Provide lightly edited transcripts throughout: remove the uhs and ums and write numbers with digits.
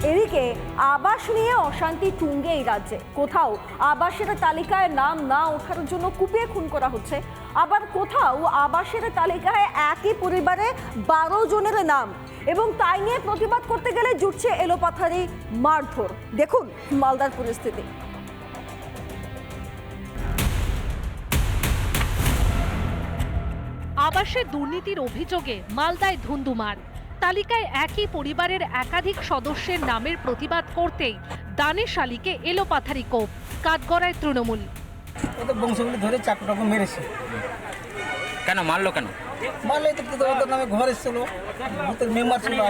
এদিকে আবাস নিয়ে অশান্তি তুঙ্গে এই রাজ্যে। কোথাও আবাসের তালিকায় নাম না ওঠার জন্য কুপিয়ে খুন করা হচ্ছে, আবার কোথাও আবাসের তালিকায় একই পরিবারে 12 জনের নাম, এবং তাই নিয়ে প্রতিবাদ করতে গেলে জুটছে এলোপাথারি মারধর। দেখুন মালদার পরিস্থিতি। আবাসে দুর্নীতির অভিযোগে মালদায় ধুন্ধুমার। তালিকায় একই পরিবারের একাধিক সদস্যের নামের প্রতিবাদ করতেই দানেশ আলীকে এলোপাথারি কোপ, কাঠগড়ায় তৃণমূল। ওদের বংশগুলি ধরে চাকু মেরেছে। কেন মারলো কেন? মারলে তো ওদের নামে ঘর এসেছিল, ভূতের মেম্বার ছিল,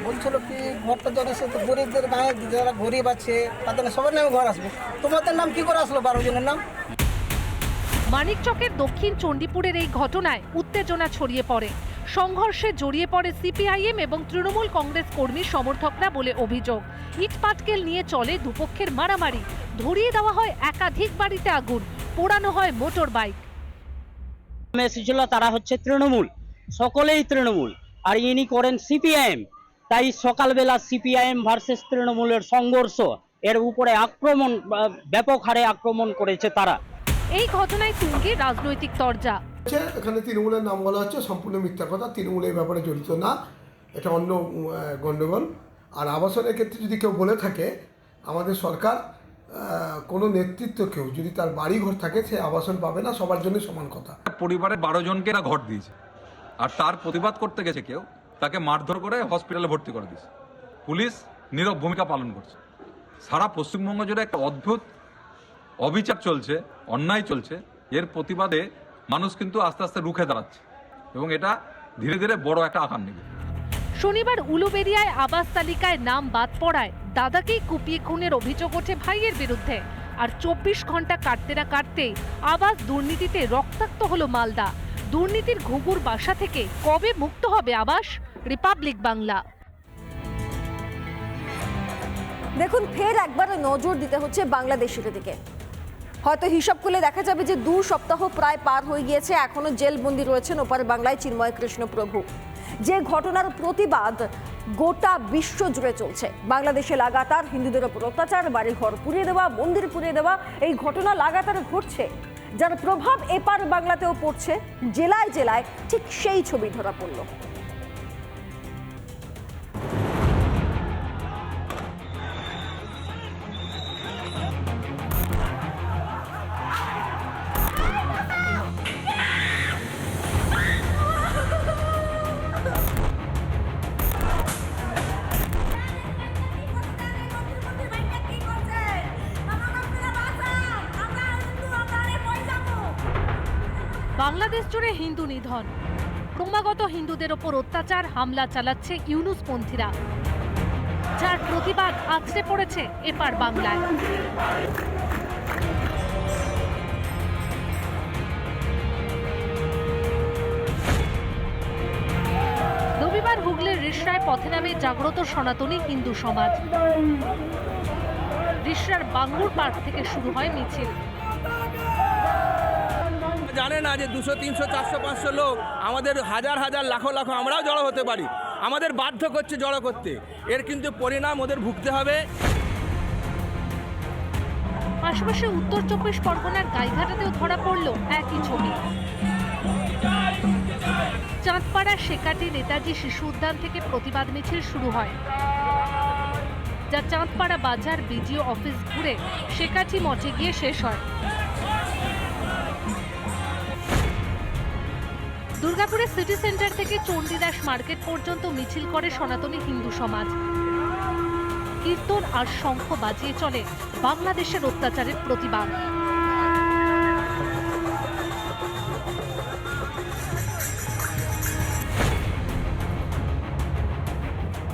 বলছিল কি ঘরটা যারা সে তো গরিবদের গায়ে যারা গরিব আছে তাদের সবার নামে ঘর আসবে। তোমাদের নাম কি করে আসলো 12 জনের নাম? মানিকচকের দক্ষিণ চণ্ডীপুরের এই ঘটনায় উত্তেজনা ছড়িয়ে পড়ে। সংঘর্ষে জড়িয়ে পড়ে সিপিআইএম এবং তৃণমূল কংগ্রেস কর্মী সমর্থকরা বলে অভিযোগ। ইট পাটকেল নিয়ে চলে দুপক্ষের মারামারি, ধরিয়ে দেওয়া হয় একাধিক বাড়িতে আগুন, পোড়ানো হয় মোটর বাইক। এসেছিল তারা হচ্ছে তৃণমূল, সকলেই তৃণমূল, আর ইনি করেন সিপিআইএম। তাই সকালবেলা সিপিআইএম ভার্সেস তৃণমূলের সংঘর্ষ, এর উপরে আক্রমণ, ব্যাপক হারে আক্রমণ করেছে তারা। এই ঘটনায় তুঙ্গে রাজনৈতিক তরজা। এখানে তৃণমূলের নাম বলা হচ্ছে সম্পূর্ণ মিথ্যা কথা। তৃণমূল এই ব্যাপারে জড়িত না, এটা অন্য গণ্ডগোল। আর আবাসনের ক্ষেত্রে যদি কেউ বলে থাকে, আমাদের সরকার কোনো নেতৃত্ব কেউ যদি তার বাড়ি ঘর থাকে সে আবাসন পাবে না, সবার জন্য সমান কথা। পরিবারের 12 জনকে এরা ঘর দিয়েছে, আর তার প্রতিবাদ করতে গেছে কেউ, তাকে মারধর করে হসপিটালে ভর্তি করে দিয়েছে। পুলিশ নীরব ভূমিকা পালন করছে। সারা পশ্চিমবঙ্গ জুড়ে একটা অদ্ভুত অবিচার চলছে, অন্যায় চলছে। এর প্রতিবাদে মানুষ কিন্তু আস্তে আস্তে রুখে দাঁড়াচ্ছে এবং এটা ধীরে ধীরে বড় একটা আকার নেবে। শনিবার উলুবেড়িয়ায় আবাস তালিকায় নাম বাদ পড়ায় দাদাকেই কুপিয়ে খুনের অভিযোগ ওঠে ভাইয়ের বিরুদ্ধে। আর 24 ঘন্টা কাটতে না কাটতেই আবাস দুর্নীতিতে রক্তাক্ত হলো মালদা। দুর্নীতির ঘুঘুর বাসা থেকে কবে মুক্ত হবে আবাস? রিপাবলিক বাংলা। দেখুন ফের একবার নজর দিতে হচ্ছে বাংলাদেশের দিকে। হয়তো হিসাব করলে দেখা যাবে যে 2 সপ্তাহ প্রায় পার হয়ে গিয়েছে, এখনো জেলবন্দি রয়েছেন ওপার বাংলায় চিন্ময় কৃষ্ণ প্রভু। যে ঘটনার প্রতিবাদ গোটা বিশ্ব জুড়ে চলছে। বাংলাদেশে লাগাতার হিন্দুদের উপর অত্যাচার, বাড়িঘর পুড়িয়ে দেওয়া, মন্দির পুড়িয়ে দেওয়া, এই ঘটনা লাগাতার ঘটছে, যার প্রভাব এপার বাংলাতেও পড়ছে। জেলায় জেলায় ঠিক সেই ছবি ধরা পড়ল। বাংলাদেশ জুড়ে হিন্দু নিধন, ক্রমাগত হিন্দুদের ওপর অত্যাচার, হামলা চালাচ্ছে ইউনুসপন্থীরা, যার প্রতিবাদ আছড়ে পড়েছে এপার বাংলায়। রবিবার হুগলির রিষড়ায় পথে নামে জাগ্রত সনাতনী হিন্দু সমাজ। রিষড়ার বাঙ্গুর পার্ক থেকে শুরু হয় মিছিল। জানে না যে 200, 300, 400, 500 লোক, আমাদের হাজার হাজার লাখো লাখো আমরাও জড়ো হতে পারি। আমাদের বাধ্য করছে জড়ো করতে, এর কিন্তু পরিণাম ওদের ভুগতে হবে। পাশাপাশি উত্তর 24 পরগনার গাইঘাটাতেও ধরা পড়ল একই ছবি। চাঁদপাড়া শেকাটি নেতাজি শিশু উদ্যান থেকে প্রতিবাদ মিছিল শুরু হয়, যা চাঁদপাড়া বাজার বিডিও অফিস ঘুরে শেকাটি মঠে গিয়ে শেষ হয়। দুর্গাপুরের সিটি সেন্টার থেকে চণ্ডীদাস মার্কেট পর্যন্ত মিছিল করে সনাতনী হিন্দু সমাজ। কীর্তন আর শঙ্খ বাজিয়ে চলে বাংলাদেশের অত্যাচারের প্রতিবাদ।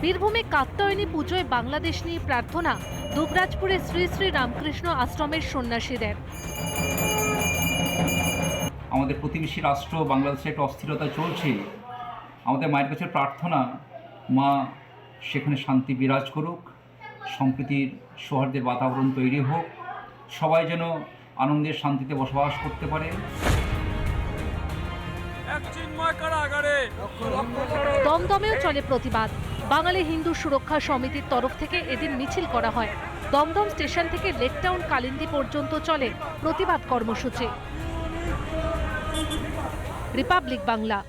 বীরভূমে কাত্যায়নী পুজোয় বাংলাদেশ নিয়ে প্রার্থনা দুবরাজপুরে শ্রী শ্রী রামকৃষ্ণ আশ্রমের সন্ন্যাসীদের। আমাদের প্রতিবেশী রাষ্ট্র বাংলাদেশে একটা অস্থিরতা চলছে, আমাদের মায়ের কাছে প্রার্থনা, মা সেখানে শান্তি বিরাজ করুক, সম্প্রীতির সৌহার্দ্যের বাতাবরণ তৈরি হোক, সবাই যেন আনন্দের শান্তিতে বসবাস করতে পারে। দমদমেও চলে প্রতিবাদ। বাঙালি হিন্দু সুরক্ষা সমিতির তরফ থেকে এদিন মিছিল করা হয়। দমদম স্টেশন থেকে লেকটাউন কালিন্দী পর্যন্ত চলে প্রতিবাদ কর্মসূচি। রিপাবলিক বাংলা।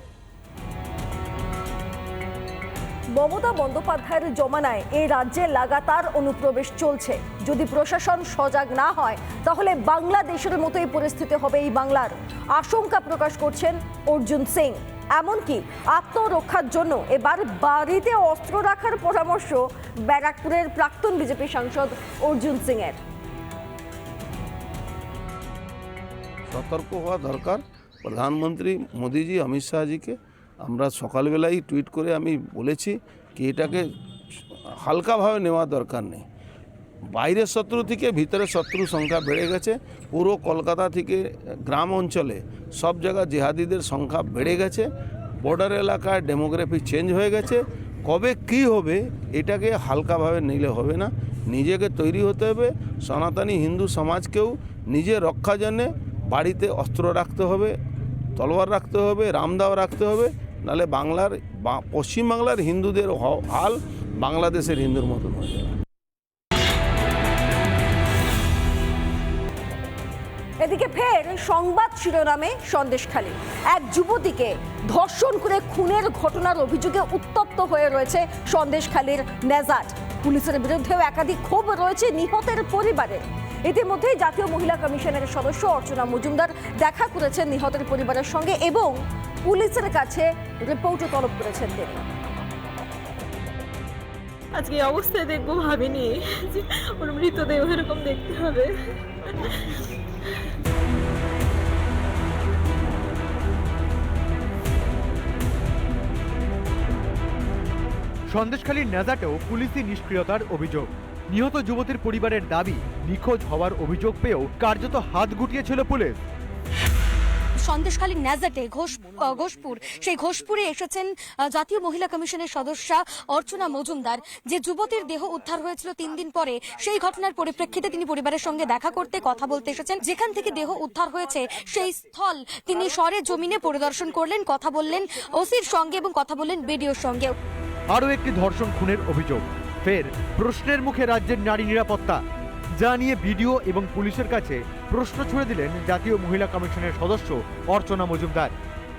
মমতা বন্দ্যোপাধ্যায়ের জমানায় এই রাজ্যে লাগাতার অনুপ্রবেশ চলছে। যদি প্রশাসন সজাগ না হয় তাহলে বাংলাদেশের মতোই পরিস্থিতি হবে এই বাংলার, আশঙ্কা প্রকাশ করছেন অর্জুন সিং। এমনকি আত্মরক্ষার জন্য এবার বাড়িতে অস্ত্র রাখার পরামর্শ ব্যারাকপুরের প্রাক্তন বিজেপি সাংসদ অর্জুন সিং এর। সতর্ক হওয়া দরকার। প্রধানমন্ত্রী মোদিজি, অমিত শাহজিকে আমরা সকালবেলাই টুইট করে আমি বলেছি কি এটাকে হালকাভাবে নেওয়া দরকার নেই। বাইরের শত্রু থেকে ভিতরের শত্রুর সংখ্যা বেড়ে গেছে। পুরো কলকাতা থেকে গ্রাম অঞ্চলে সব জায়গায় জিহাদিদের সংখ্যা বেড়ে গেছে। বর্ডার এলাকায় ডেমোগ্রাফি চেঞ্জ হয়ে গেছে। কবে কি হবে এটাকে হালকাভাবে নিলে হবে না, নিজেকে তৈরি হতে হবে। সনাতনী হিন্দু সমাজকেও নিজের রক্ষার জন্যে বাড়িতে অস্ত্র রাখতে হবে, তলোয়ার রাখতে হবে, রামদাও রাখতে হবে, নাহলে পশ্চিমবাংলার হিন্দুদের হাল বাংলাদেশের হিন্দুর মতন হয়ে যাবে। এদিকে ফের সংবাদ শিরোনামে সন্দেশখালী। এক যুবতীকে ধর্ষণ করে খুনের ঘটনার অভিযোগে উত্তপ্ত হয়ে রয়েছে সন্দেশখালীর নেজাট। পুলিশের বিরুদ্ধেও একাধিক ক্ষোভ রয়েছে নিহতের পরিবারের। ইতিমধ্যেই জাতীয় মহিলা কমিশনের সদস্য অর্চনা মজুমদার দেখা করেছেন নিহতের পরিবারের সঙ্গে এবং পুলিশের কাছে রিপোর্টও তলব করেছেন তিনি। আজকে এই অবস্থায় দেখবো ভাবিনি যে ওর মৃতদেহ এরকম দেখতে হবে। সন্দেশখালীর নেজাটেও পুলিশি নিষ্ক্রিয়তার অভিযোগ। নিহত যুবতীর পরিবারের দাবি, নিখোঁজ হওয়ার অভিযোগ পেয়েও কার্যত হাত গুটিয়েছিল পুলিশ। সন্দেশখালীর ন্যাজাটে ঘোষপুর, সেই ঘোষপুরে এসেছেন জাতীয় মহিলা কমিশনের সদস্যা অর্চনা মজুমদার। যে যুবতীর দেহ উদ্ধার হয়েছিল 3 দিন পরে, সেই ঘটনার পরিপ্রেক্ষিতে তিনি পরিবারের সঙ্গে দেখা করতে, কথা বলতে এসেছেন। যেখান থেকে দেহ উদ্ধার হয়েছে সেই স্থল তিনি সরে জমিনে পরিদর্শন করলেন, কথা বললেন ওসির সঙ্গে এবং কথা বললেন বিডিওর সঙ্গে। আরও একটি ধর্ষণ খুনের অভিযোগ। ফের প্রশ্নের মুখে রাজ্যের নারী নিরাপত্তা, যা নিয়ে বিডিও এবং পুলিশের কাছে প্রশ্ন ছুড়ে দিলেন জাতীয় মহিলা কমিশনের সদস্য অর্চনা মজুমদার।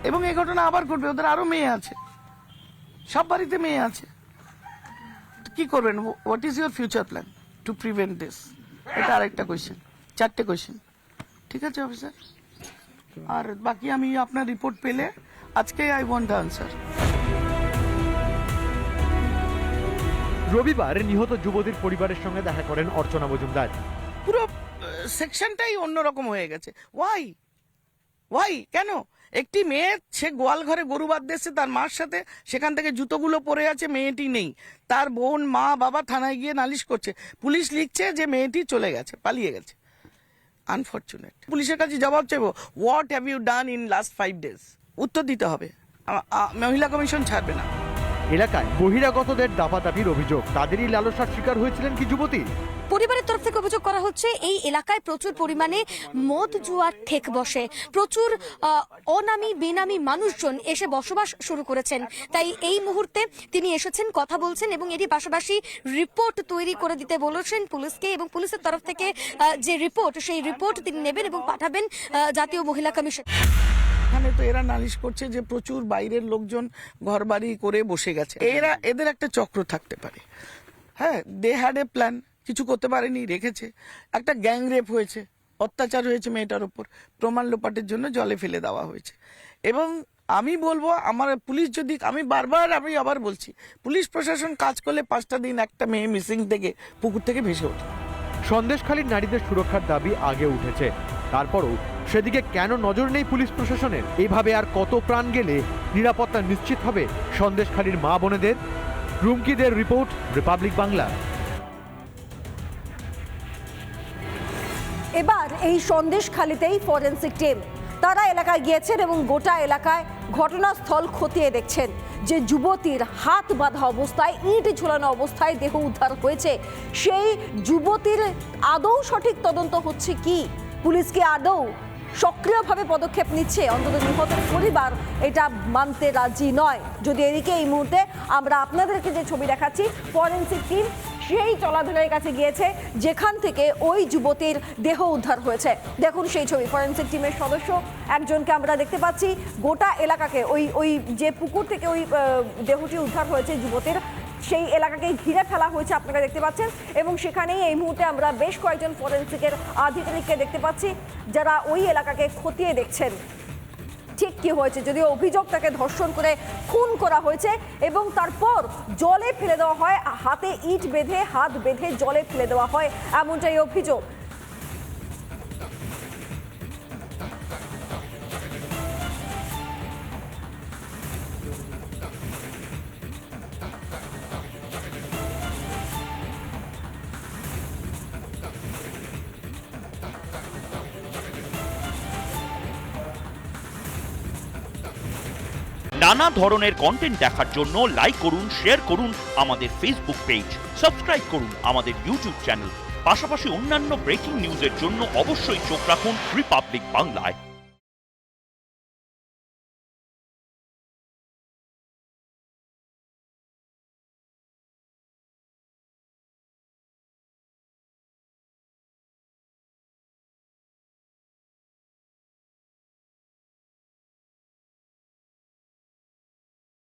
এবং এই ঘটনা আবার ঘটবে, ওদের আরো মেয়ে আছে, সব বাড়িতে মেয়ে আছে, কি করবেন? What is your future plan to prevent this? এটা আরেকটা কোয়েশ্চেন, 4টে কোয়েশ্চেন। ঠিক আছে অফিসার, আর বাকি আমি আপনার রিপোর্ট পেলে আজকে আই ওয়ান্ট দ্য আনসার। রবিবার নিহত যুবতীর পরিবারের সঙ্গে দেখা করেন অর্চনা মজুমদার। পুরো সেকশনটাই অন্যরকম হয়ে গেছে। ওয়াই কেন? একটি মেয়ে, সে গোয়াল ঘরে গরু বাঁধতে এসেছে তার মার সাথে, সেখান থেকে জুতোগুলো পরে আছে, মেয়েটি নেই। তার বোন, মা, বাবা থানায় গিয়ে নালিশ করছে, পুলিশ লিখছে যে মেয়েটি চলে গেছে, পালিয়ে গেছে। আনফরচুনেট। পুলিশের কাছে জবাব চাইবো, what have you done in last 5 days? উত্তর দিতে হবে, মহিলা কমিশন ছাড়বে না। এলাকায় বহিরাগতদের দাপাদাপির অভিযোগ, তাদেরই লালসার শিকার হয়েছিলেন কি যুবতী? পরিবারের তরফ থেকে অভিযোগ করা হচ্ছে এই এলাকায় প্রচুর পরিমাণে মদ জুয়ার ঠেক বসে, প্রচুর অনামী বেনামী মানুষজন এসে বসবাস শুরু করেছেন। তাই এই মুহূর্তে তিনি এসেছেন, কথা বলছেন এবং এরই পাশাপাশি রিপোর্ট তৈরি করে দিতে বলেছেন পুলিশকে, এবং পুলিশের তরফ থেকে যে রিপোর্ট, সেই রিপোর্ট তিনি নেবেন এবং পাঠাবেন জাতীয় মহিলা কমিশন। এখানে তো এরা নালিশ করছে যে প্রচুর বাইরের লোকজন ঘরবাড়ি করে বসে গেছে। এদের একটা চক্র থাকতে পারে। হ্যাঁ, দে হ্যাড এ প্ল্যান, কিছু করতে পারেনি, রেখেছে। একটা গ্যাং রেপ হয়েছে, অত্যাচার হয়েছে মেয়েটার উপর, প্রমাণ লোপাটের জন্য জলে ফেলে দেওয়া হয়েছে। এবং আমি বলবো, আমার পুলিশ যদি, আমি আবার বলছি, পুলিশ প্রশাসন কাজ করলে 5টা দিন একটা মেয়ে মিসিং থেকে পুকুর থেকে ভেসে ওঠে। সন্দেশখালীর নারীদের সুরক্ষার দাবি আগে উঠেছে, তারপরও সেদিকে কেন নজর নেই পুলিশ প্রশাসনের? এইভাবে আর কত প্রাণ গেলে নিরাপত্তা নিশ্চিত হবে সন্দেশখালীর মা বোনেদের? রুমকিদের রিপোর্ট, রিপাবলিক বাংলা। এবার এই সন্দেশখালীতেই ফরেনসিক টিম, তারা এলাকায় গিয়েছেন এবং গোটা এলাকায় ঘটনাস্থল খতিয়ে দেখছেন। যে যুবতীর হাত বাঁধা অবস্থায়, ইট ঝোলানো অবস্থায় দেহ উদ্ধার হয়েছে, সেই যুবতীর আদৌ সঠিক তদন্ত হচ্ছে কি? পুলিশ কি আদৌ সক্রিয়ভাবে পদক্ষেপ নিচ্ছে অন্তত নিহতের পরিবার এটা মানতে রাজি নয়। যদি এদিকে এই মুহূর্তে আমরা আপনাদেরকে যে ছবি দেখাচ্ছি, ফরেনসিক টিম সেই জলাধারের কাছে গিয়েছে যেখান থেকে ওই যুবতীর দেহ উদ্ধার হয়েছে। দেখুন সেই ছবি, ফরেনসিক টিমের সদস্য একজনকে আমরা দেখতে পাচ্ছি। গোটা এলাকাকে ওই যে পুকুর থেকে ওই দেহটি উদ্ধার হয়েছে যুবতীর, সেই এলাকাকে ঘিরে ফেলা হয়েছে আপনারা দেখতে পাচ্ছেন। এবং সেখানেই এই মুহূর্তে আমরা বেশ কয়েকজন ফরেনসিকের আধিকারিককে দেখতে পাচ্ছি যারা ওই এলাকাকে খতিয়ে দেখছেন ঠিক কি হয়েছে। যদিও অভিযোগ তাকে ধর্ষণ করে খুন করা হয়েছে এবং তারপর জলে ফেলে দেওয়া হয়, হাতে ইট বেঁধে হাত বেঁধে জলে ফেলে দেওয়া হয়, এমনটাই অভিযোগ। নানা ধরনের কন্টেন্ট দেখার জন্য লাইক করুন, শেয়ার করুন আমাদের ফেসবুক পেজ, সাবস্ক্রাইব করুন আমাদের ইউটিউব চ্যানেল। পাশাপাশি অন্যান্য ব্রেকিং নিউজের জন্য অবশ্যই চোখ রাখুন রিপাবলিক বাংলায়।